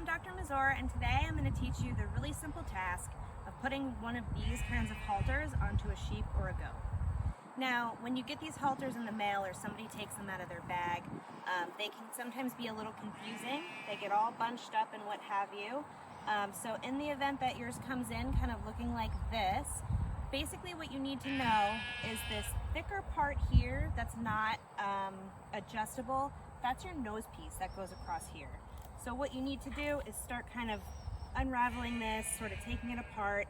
I'm Dr. Mazur, and today I'm going to teach you the really simple task of putting one of these kinds of halters onto a sheep or a goat. Now, when you get these halters in the mail or somebody takes them out of their bag, they can sometimes be a little confusing. They get all bunched up and what have you. So in the event that yours comes in kind of looking like this, basically what you need to know is this thicker part here that's not adjustable. That's your nose piece that goes across here. So what you need to do is start kind of unraveling this, sort of taking it apart,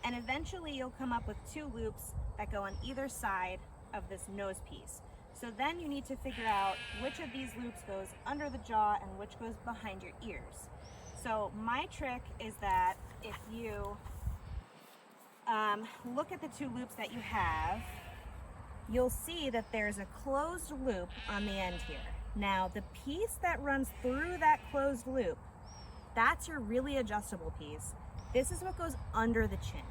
and eventually you'll come up with two loops that go on either side of this nose piece. So then you need to figure out which of these loops goes under the jaw and which goes behind your ears. So my trick is that if you look at the two loops that you have, you'll see that there's a closed loop on the end here. Now, the piece that runs through that closed loop, that's your really adjustable piece. This is what goes under the chin.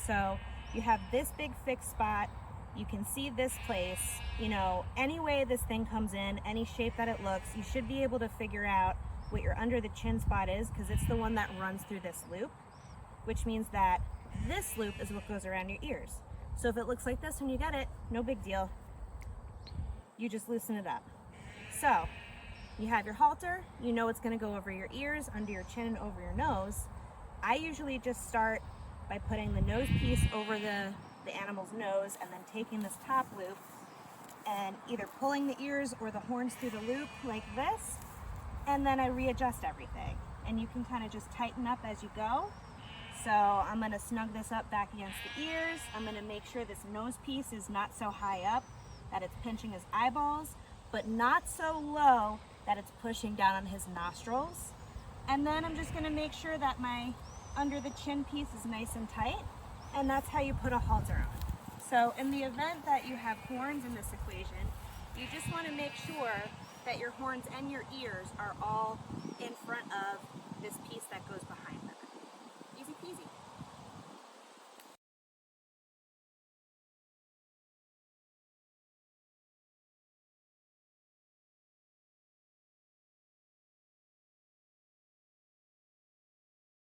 So you have this big fixed spot. You can see this place. You know, any way this thing comes in, any shape that it looks, you should be able to figure out what your under the chin spot is, because it's the one that runs through this loop, which means that this loop is what goes around your ears. So if it looks like this when you get it, no big deal. You just loosen it up. So you have your halter, you know it's going to go over your ears, under your chin, and over your nose. I usually just start by putting the nose piece over the animal's nose and then taking this top loop and either pulling the ears or the horns through the loop like this, and then I readjust everything. And you can kind of just tighten up as you go. So I'm going to snug this up back against the ears. I'm going to make sure this nose piece is not so high up that it's pinching his eyeballs, but not so low that it's pushing down on his nostrils. And then I'm just going to make sure that my under the chin piece is nice and tight, and that's how you put a halter on. So in the event that you have horns in this equation, you just want to make sure that your horns and your ears are all in front of this piece that goes behind them. Easy peasy.